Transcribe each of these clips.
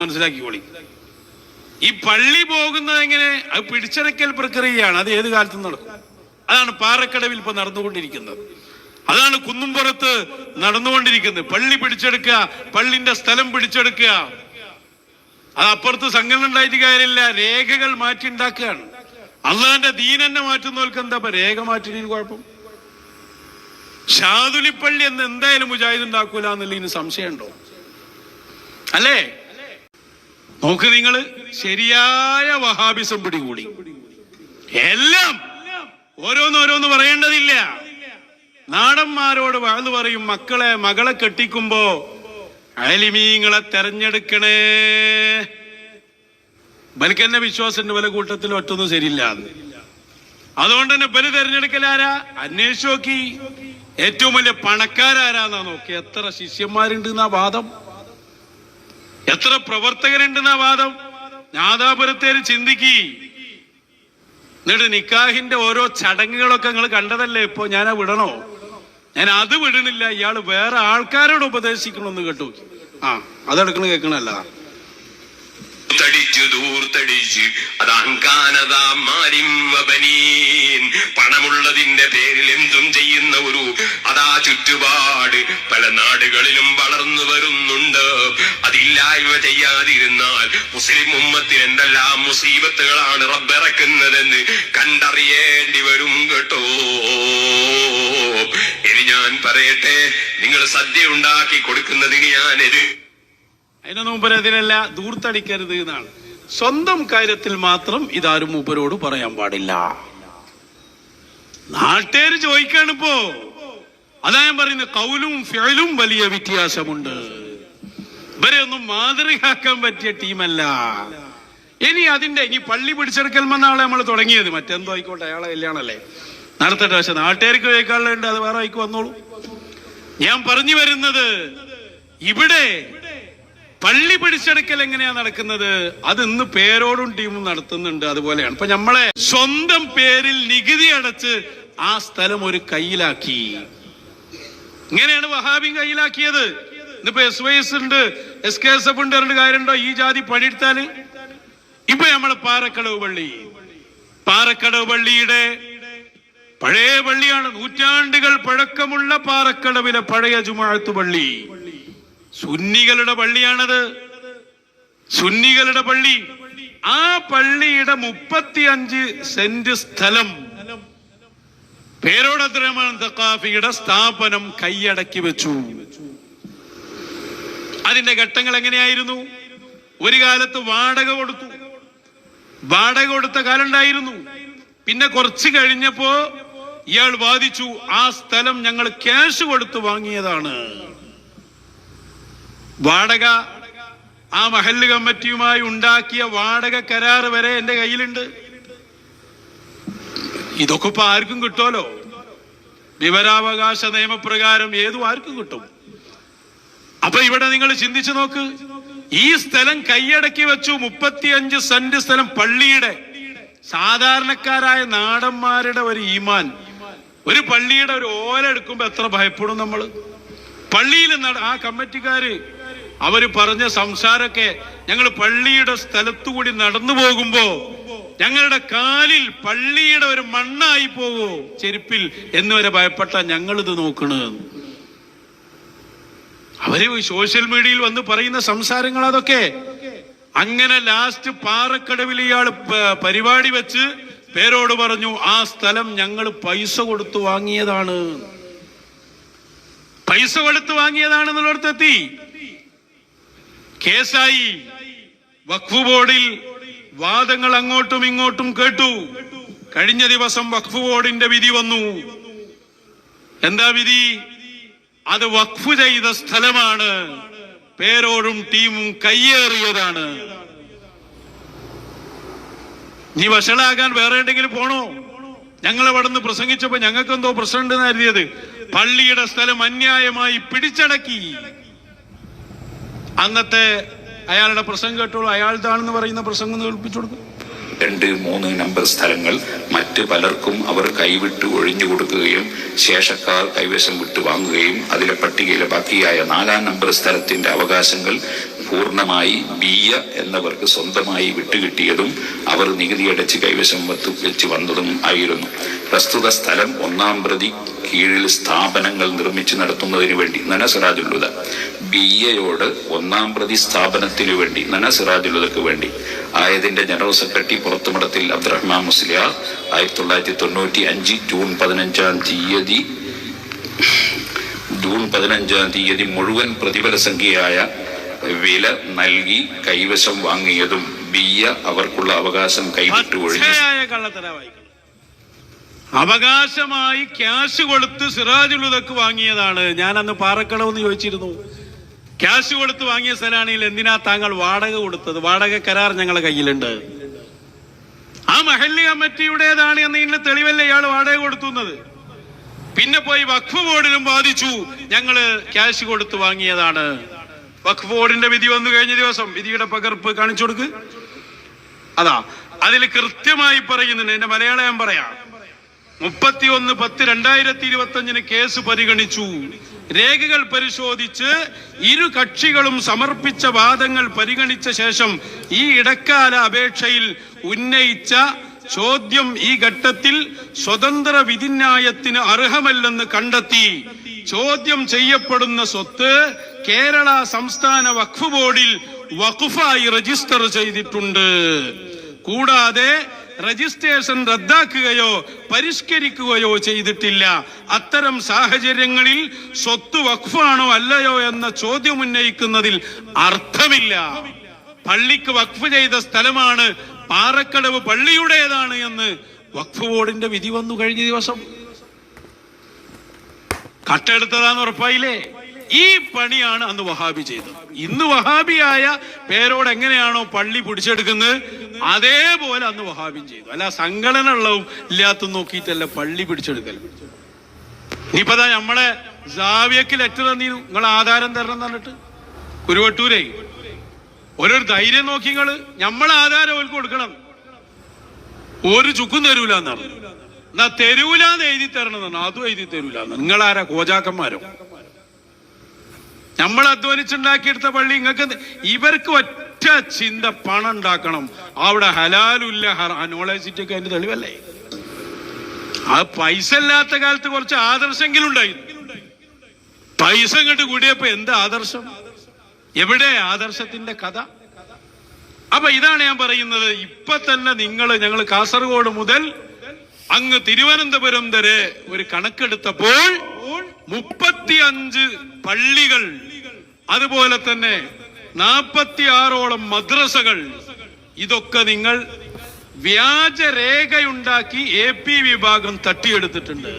മനസ്സിലാക്കിക്കോളി. ഈ പള്ളി പോകുന്നത് എങ്ങനെ? അത് പിടിച്ചടക്കൽ പ്രക്രിയയാണ്. അത് ഏത് കാലത്തും നടക്കും. അതാണ് പാറക്കടവിൽ ഇപ്പൊ നടന്നുകൊണ്ടിരിക്കുന്നത്. അതാണ് കുന്നുംപുറത്ത് നടന്നുകൊണ്ടിരിക്കുന്നത്. പള്ളി പിടിച്ചെടുക്കുക, പള്ളിന്റെ സ്ഥലം പിടിച്ചെടുക്കുക. അത് അപ്പുറത്ത് സംഘടന ഉണ്ടായിട്ട് കാര്യമില്ല. രേഖകൾ മാറ്റി ഉണ്ടാക്കുകയാണ്. അള്ളാന്റെ ദീൻ തന്നെ മാറ്റുന്നവർക്ക് എന്താ രേഖ മാറ്റിന് കുഴപ്പം? ഷാദുലിപ്പള്ളി എന്ന് എന്തായാലും മുജാഹിദ് ഉണ്ടാക്കൂല എന്നുള്ളതിന് സംശയമുണ്ടോ? അല്ലേ? നോക്ക്, നിങ്ങള് ശരിയായ വഹാബിസം പിടികൂടി. എല്ലാം ഓരോന്നോരോന്ന് പറയേണ്ടതില്ല. നാടന്മാരോട് വാഴ്ന്നു പറയും, മകളെ കെട്ടിക്കുമ്പോ അലിമീങ്ങളെ തെരഞ്ഞെടുക്കണേ. ബൽക്കെന്നെ വിശ്വാസത്തിന്റെ പല കൂട്ടത്തിൽ ഒറ്റൊന്നും ശരിയില്ല. അതുകൊണ്ട് തന്നെ ബല് തെരഞ്ഞെടുക്കലാരാ? അന്വേഷിച്ചു നോക്കി. ഏറ്റവും വലിയ പണക്കാരാരാന്നാ നോക്കി. എത്ര ശിഷ്യന്മാരുണ്ട് എന്നാ വാദം, എത്ര പ്രവർത്തകരുണ്ടെന്നാ വാദം. നാദാപുരത്തേര് ചിന്തിക്കി. എന്നിട്ട് നിക്കാഹിന്റെ ഓരോ ചടങ്ങുകളൊക്കെ നിങ്ങൾ കണ്ടതല്ലേ. ഇപ്പൊ ഞാൻ വിടണോ? ഞാൻ അത് വിടണില്ല. ഇയാള് വേറെ ആൾക്കാരോട് ഉപദേശിക്കണമെന്ന് കേട്ടു. അതെടുക്കണ കേൾക്കണല്ല. പണമുള്ളതിന്റെ പേരിൽ എന്തും ചെയ്യുന്ന ഒരു ചുറ്റുപാട് പല നാടുകളിലും വളർന്നു വരുന്നുണ്ട്. അതില്ലായ്മ ചെയ്യാതിരുന്നാൽ മുസ്ലിം ഉമ്മത്തിന് എന്തെല്ലാം മുസീബത്തുകളാണ് റബ്ബിറക്കുന്നതെന്ന് കണ്ടറിയേണ്ടി വരും കേട്ടോ. ഇനി ഞാൻ പറയട്ടെ, നിങ്ങൾ സദ്യ ഉണ്ടാക്കി കൊടുക്കുന്നതിന് ഞാനത് അതിനൊന്നും ഉപരതിനല്ല, ദൂർത്തടിക്കരുത് എന്നാണ്. സ്വന്തം കാര്യത്തിൽ മാത്രം ഇതാരും ഉപരോട് പറയാൻ പാടില്ല. നാട്ടുകാര് ചോദിക്കാണിപ്പോ. അതാ ഞാൻ പറയുന്നത്, കൗലും ഫിഅലും വലിയ വ്യത്യാസമുണ്ട്. ഇവരെ ഒന്നും മാതൃകയാക്കാൻ പറ്റിയ ടീമല്ല. ഇനി പള്ളി പിടിച്ചെടുക്കൽമെന്നാളെ നമ്മൾ തുടങ്ങിയത്. മറ്റെന്തോ ആയിക്കോട്ടെ, അയാളെ കല്യാണല്ലേ, നടത്തട്ടെ. പക്ഷെ നാട്ടുകാർക്ക് കേൾക്കാനുണ്ട്, അത് വേറെ ആയിക്കോ വന്നോളൂ. ഞാൻ പറഞ്ഞു വരുന്നത്, ഇവിടെ പള്ളി പിടിച്ചെടുക്കൽ എങ്ങനെയാ നടക്കുന്നത്? അത് ഇന്ന് പേരോടും ടീമും നടത്തുന്നുണ്ട്. അതുപോലെയാണ് ഇപ്പൊ നമ്മളെ സ്വന്തം പേരിൽ നികുതി അടച്ച് ആ സ്ഥലം ഒരു കയ്യിലാക്കി. ഇങ്ങനെയാണ് വഹാബി കയ്യിലാക്കിയത്. ഇന്നിപ്പോ SYS ഉണ്ട്, SKSF ഉണ്ട്, രണ്ട് കാര്യമുണ്ടോ? ഈ ജാതി പണിയെടുത്താല് ഇപ്പൊ നമ്മളെ പാറക്കടവ് പള്ളിയുടെ പഴയ പള്ളിയാണ്. നൂറ്റാണ്ടുകൾ പഴക്കമുള്ള പാറക്കടവിലെ പഴയ ജുമുഅത്ത് പള്ളി സുന്നികളുടെ പള്ളിയാണത്. സുന്നികളുടെ പള്ളി. ആ പള്ളിയുടെ 35 സെന്റ് സ്ഥലം പേരോട് അബ്ദുറഹ്മാൻ സഖാഫിയുടെ സ്ഥാപനം കൈയടക്കി വെച്ചു. അതിന്റെ ഘട്ടങ്ങൾ എങ്ങനെയായിരുന്നു? ഒരു കാലത്ത് വാടക കൊടുത്ത കാലം ഉണ്ടായിരുന്നു. പിന്നെ കുറച്ച് കഴിഞ്ഞപ്പോ ഇയാൾ വാദിച്ചു, ആ സ്ഥലം ഞങ്ങൾ ക്യാഷ് കൊടുത്ത് വാങ്ങിയതാണ്. വാടക, ആ മഹല്ല് കമ്മിറ്റിയുമായി ഉണ്ടാക്കിയ വാടക കരാർ വരെ എന്റെ കയ്യിലുണ്ട്. ഇതൊക്കെ ഇപ്പൊ ആർക്കും കിട്ടുമല്ലോ. വിവരാവകാശ നിയമപ്രകാരം ഏതും ആർക്കും കിട്ടും. അപ്പൊ ഇവിടെ നിങ്ങൾ ചിന്തിച്ചു നോക്ക്, ഈ സ്ഥലം കൈയടക്കി വെച്ചു. 35 സെന്റ് സ്ഥലം പള്ളിയുടെ. സാധാരണക്കാരായ നാടന്മാരുടെ ഒരു ഈമാൻ, ഒരു പള്ളിയുടെ ഒരു ഓല എടുക്കുമ്പോ എത്ര ഭയപ്പെടും നമ്മള്. പള്ളിയിൽ ആ കമ്മിറ്റിക്കാര് അവര് പറഞ്ഞ സംസാരമൊക്കെ, ഞങ്ങൾ പള്ളിയുടെ സ്ഥലത്തുകൂടി നടന്നു പോകുമ്പോ ഞങ്ങളുടെ കാലിൽ പള്ളിയുടെ ഒരു മണ്ണായി പോകോ ചെരുപ്പിൽ എന്നുവരെ ഭയപ്പെട്ട ഞങ്ങളിത് നോക്കണ്. അവര് സോഷ്യൽ മീഡിയയിൽ വന്ന് പറയുന്ന സംസാരങ്ങൾ അതൊക്കെ. അങ്ങനെ ലാസ്റ്റ് പാറക്കടവിൽ ഇയാൾ പരിപാടി വെച്ച് പേരോട് പറഞ്ഞു, ആ സ്ഥലം ഞങ്ങൾ പൈസ കൊടുത്തു വാങ്ങിയതാണെന്നുള്ളിടത്തെത്തി. കേസായി. വഖഫ് ബോർഡിൽ വാദങ്ങൾ അങ്ങോട്ടും ഇങ്ങോട്ടും കേട്ടു. കഴിഞ്ഞ ദിവസം വഖഫ് ബോർഡിന്റെ വിധി വന്നു. എന്താ വിധി? അത് വഖഫ് ചെയ്ത സ്ഥലമാണ്, പേരോടും ടീമും കയ്യേറിയതാണ്. നീ വഷളാകാൻ വേറെ എന്തെങ്കിലും പോണോ? ഞങ്ങൾ അവിടെ നിന്ന് പ്രസംഗിച്ചപ്പോ ഞങ്ങൾക്കെന്തോ പ്രശ്നമുണ്ട് എന്ന് കരുതിയത്. പള്ളിയുടെ സ്ഥലം അന്യായമായി പിടിച്ചടക്കി. അന്നത്തെ അയാളുടെ പ്രസംഗം കേട്ടോളൂ. അയാളുടെയാണെന്ന് പറയുന്ന പ്രസംഗം ഒന്ന് കേൾപ്പിച്ചു കൊടുക്കും. 2-3 നമ്പർ സ്ഥലങ്ങൾ മറ്റ് പലർക്കും അവർ കൈവിട്ട് ഒഴിഞ്ഞു കൊടുക്കുകയും ശേഷക്കാർ കൈവശം വിട്ടു വാങ്ങുകയും അതിലെ പട്ടികയിലെ ബാക്കിയായ 4-ാം നമ്പർ സ്ഥലത്തിന്റെ അവകാശങ്ങൾ പൂർണ്ണമായി ബിയ്യ എന്നവർക്ക് സ്വന്തമായി വിട്ടുകിട്ടിയതും അവർ നികുതി അടച്ച് കൈവശം വെച്ച് വന്നതും ആയിരുന്നു. പ്രസ്തുത സ്ഥലം 1-ാം പ്രതി കീഴിൽ സ്ഥാപനങ്ങൾ നിർമ്മിച്ചു നടത്തുന്നതിനു വേണ്ടി നനസിറാജുലുദ ബിയ്യയോട് 1-ാം പ്രതി സ്ഥാപനത്തിനു വേണ്ടി നനസിറാജുലുദക്ക് വേണ്ടി ആയതിന്റെ ജനറൽ സെക്രട്ടറി പുറത്തുമടത്തിൽ അബ്ദുറഹ്മാൻ മുസ്ലിയാർ 1995 ജൂൺ 15-ാം തീയതി മുഴുവൻ പ്രതിഫല സംഖ്യയായ വില നൽകി കൈവശം വാങ്ങിയതും ബിയ്യ അവർക്കുള്ള അവകാശം കൈവിട്ടു ഒഴിഞ്ഞു. അവകാശമായി ക്യാഷ് കൊടുത്ത് സിറാജുലുദക്ക് വാങ്ങിയതാണ്. ഞാൻ അന്ന് പാറക്കളവെന്ന് ചോദിച്ചിരുന്നു, ക്യാഷ് കൊടുത്ത് വാങ്ങിയ സ്ഥലമാണെങ്കിൽ എന്തിനാ താങ്കൾ വാടക കൊടുത്തത്? വാടക കരാർ ഞങ്ങളുടെ കയ്യിലുണ്ട്. ആ മഹല്ല് കമ്മിറ്റിയുടേതാണ് എന്നതിന് തെളിവല്ലേ ഇയാൾ വാടക കൊടുത്തുന്നത്? പിന്നെ പോയി വഖഫ് ബോർഡിലും ബാധിച്ചു, ഞങ്ങള് ക്യാഷ് കൊടുത്ത് വാങ്ങിയതാണ്. വഖഫ് ബോർഡിന്റെ വിധി വന്നു കഴിഞ്ഞ ദിവസം വിധിയുടെ പകർപ്പ് കാണിച്ചു കൊടുക്ക്. അതാ അതിൽ കൃത്യമായി പറയുന്നുണ്ട്. എന്റെ മലയാളം ഞാൻ പറയാം. 31/10/2025 കേസ് പരിഗണിച്ചു. രേഖകൾ പരിശോധിച്ച് ഇരു കക്ഷികളും സമർപ്പിച്ച വാദങ്ങൾ പരിഗണിച്ച ശേഷം ഈ ഇടക്കാല അപേക്ഷയിൽ ഉന്നയിച്ച ചോദ്യം ഈ ഘട്ടത്തിൽ സ്വതന്ത്ര വിധിന്യായത്തിന് അർഹമല്ലെന്ന് കണ്ടെത്തി ചോദ്യം ചെയ്യപ്പെടുന്ന സ്വത്ത് കേരള സംസ്ഥാന വഖഫ് ബോർഡിൽ വഖഫായി രജിസ്റ്റർ ചെയ്തിട്ടുണ്ട്. കൂടാതെ രജിസ്ട്രേഷൻ റദ്ദാക്കുകയോ പരിഷ്കരിക്കുകയോ ചെയ്തിട്ടില്ല. അത്തരം സാഹചര്യങ്ങളിൽ സ്വത്ത് വഖഫാണോ അല്ലയോ എന്ന ചോദ്യം ഉന്നയിക്കുന്നതിൽ അർത്ഥമില്ല. പള്ളിക്ക് വഖഫ് ചെയ്ത സ്ഥലമാണ്, പാറക്കടവ് പള്ളിയുടേതാണ് എന്ന് വഖഫ് ബോർഡിന്റെ വിധി വന്നു കഴിഞ്ഞ ദിവസം. കട്ടെടുത്തതാന്ന് ഉറപ്പായില്ലേ? ഈ പണിയാണ് അന്ന് വഹാബി ചെയ്തത്. ഇന്ന് വഹാബിയായ പേരോട് എങ്ങനെയാണോ പള്ളി പിടിച്ചെടുക്കുന്നത് അതേപോലെ അന്ന് വഹാബിയും ചെയ്തു. അല്ല സംഘടന ഉള്ളതും ഇല്ലാത്തതും നോക്കിയിട്ടല്ല പള്ളി പിടിച്ചെടുക്കൽ. ഇനിയിപ്പതാ നമ്മളെ സാവിയക്ക് ലെറ്റർ തന്നിരുന്നു, നിങ്ങൾ ആധാരം തരണം എന്ന് പറഞ്ഞിട്ട്. കുരുവട്ടൂരേ ഓരോ ധൈര്യം നോക്കി നിങ്ങള് നമ്മളെ ആധാരം ഓർക്ക് കൊടുക്കണം. ഒരു ചുക്കും തരൂല എന്നാണ്. എന്നാ തരൂലെന്ന് എഴുതി തരണം എന്നാണ്. അതും എഴുതി തരൂല. നിങ്ങളാരാ കോജാക്കന്മാരോ? നമ്മൾ അധ്വാനിച്ചുണ്ടാക്കിയെടുത്ത പള്ളി നിങ്ങൾക്ക് ഇവർക്ക് ഒറ്റ ചിന്ത പണം ഉണ്ടാക്കണം. അവിടെ ഹലാലുല്ല നോളജിറ്റി ഒക്കെ അതിന്റെ തെളിവല്ലേ? ആ പൈസ ഇല്ലാത്ത കാലത്ത് കുറച്ച് ആദർശമെങ്കിലും ഉണ്ടായിരുന്നു. പൈസ ഇങ്ങോട്ട് കൂടിയപ്പോ എന്ത് ആദർശം? എവിടെ ആദർശത്തിന്റെ കഥ? അപ്പൊ ഇതാണ് ഞാൻ പറയുന്നത്. ഇപ്പൊ തന്നെ ഞങ്ങൾ കാസർഗോഡ് മുതൽ അങ്ങ് തിരുവനന്തപുരം വരെ ഒരു കണക്കെടുത്തപ്പോൾ 35 പള്ളികൾ, അതുപോലെ തന്നെ 46ഓളം മദ്രസകൾ, ഇതൊക്കെ നിങ്ങൾ വ്യാജരേഖയുണ്ടാക്കി AP വിഭാഗം തട്ടിയെടുത്തിട്ടുണ്ട്.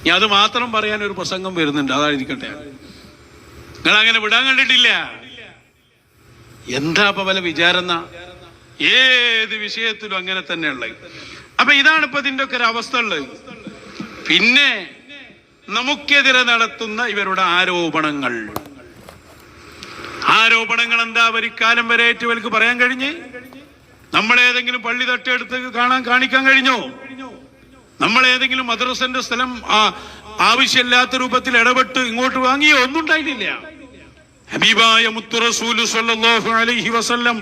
ഞാൻ അത് മാത്രം പറയാൻ ഒരു പ്രസംഗം വരുന്നുണ്ട്, അതായിരിക്കട്ടെ. നിങ്ങൾ അങ്ങനെ വിടാൻ കണ്ടിട്ടില്ല. എന്താ ഇപ്പൊ വല്ല വിചാരണ? ഏത് വിഷയത്തിലും അങ്ങനെ തന്നെയുള്ളത്. അപ്പൊ ഇതാണ് ഇപ്പൊ ഇതിന്റെ ഒക്കെ ഒരു അവസ്ഥ ഉള്ളത്. പിന്നെ നമുക്കെതിരെ നടത്തുന്ന ഇവരുടെ ആരോപണങ്ങൾ എന്താ? ഇക്കാലം വരെ ഏറ്റവും പറയാൻ കഴിഞ്ഞ്? നമ്മളേതെങ്കിലും പള്ളി തട്ടിയെടുത്ത് കാണിക്കാൻ കഴിഞ്ഞോ? നമ്മളേതെങ്കിലും മദ്രസന്റെ സ്ഥലം ആവശ്യമില്ലാത്ത രൂപത്തിൽ ഇടപെട്ട് ഇങ്ങോട്ട് വാങ്ങിയോ? ഒന്നും ഉണ്ടായിട്ടില്ല. ഹബീബായ മുത്തു റസൂൽ സ്വല്ലല്ലാഹു അലൈഹി വസല്ലം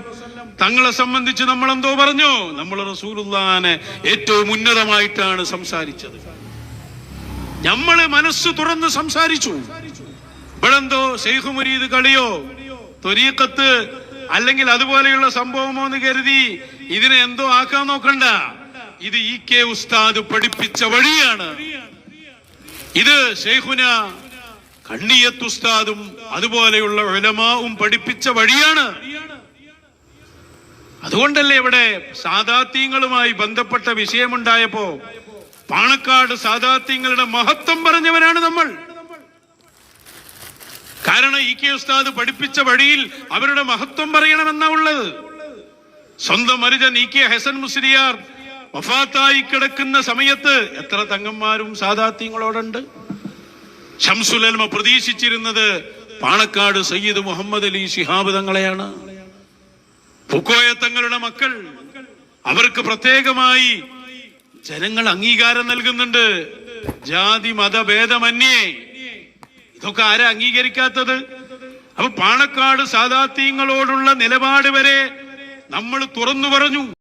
തങ്ങളെ സംബന്ധിച്ച് നമ്മൾ എന്തോ പറഞ്ഞു? നമ്മൾ റസൂലുള്ളാഹിനെ ഏറ്റവും ഉന്നതമായിട്ടാണ് സംസാരിച്ചത്. നമ്മള് മനസ്സ് തുറന്ന് സംസാരിച്ചു. ഇവിടെന്തോ ശൈഖ് മുരീദ് കളിയോ ത്വരീഖത്ത് അല്ലെങ്കിൽ അതുപോലെയുള്ള സംഭവമോ എന്ന് കരുതി ഇതിനെ എന്തോ ആക്കാൻ നോക്കണ്ട. ഇത് EK ഉസ്താദ് പഠിപ്പിച്ച വഴിയാണ്. ഇത് ശൈഖുന കണ്ണിയത്ത് ഉസ്താദും അതുപോലെയുള്ള ഉലമാവും പഠിപ്പിച്ച വഴിയാണ്. അതുകൊണ്ടല്ലേ ഇവിടെ സാദാത്യങ്ങളുമായി ബന്ധപ്പെട്ട വിഷയമുണ്ടായപ്പോ പാണക്കാട് സാദാത്യങ്ങളുടെ മഹത്വം പറഞ്ഞവരാണ് നമ്മൾ. കാരണം EK ഉസ്താദ് പഠിപ്പിച്ച വഴിയിൽ അവരുടെ മഹത്വം പറയണമെന്നാ ഉള്ളത്. സ്വന്തം അനുജൻ EK ഹസൻ മുസ്ലിയാർ വഫാത്തായി കിടക്കുന്ന സമയത്ത് എത്ര തങ്ങന്മാരും സാദാത്യങ്ങളോടുണ്ട്. ശംസുലൽമ പ്രതീക്ഷിച്ചിരുന്നത് പാണക്കാട് സയ്യിദ് മുഹമ്മദ് അലി ശിഹാബ് തങ്ങളെയാണ്. പൂക്കോയ തങ്ങളുടെ മക്കൾ, അവർക്ക് പ്രത്യേകമായി ജനങ്ങൾ അംഗീകാരം നൽകുന്നുണ്ട്. ജാതി മതഭേദമന്യേ. ഇതൊക്കെ ആരാ അംഗീകരിക്കാത്തത്? അപ്പൊ പാണക്കാട് സാദാത്യങ്ങളോടുള്ള നിലപാട് വരെ നമ്മൾ തുറന്നു പറഞ്ഞു.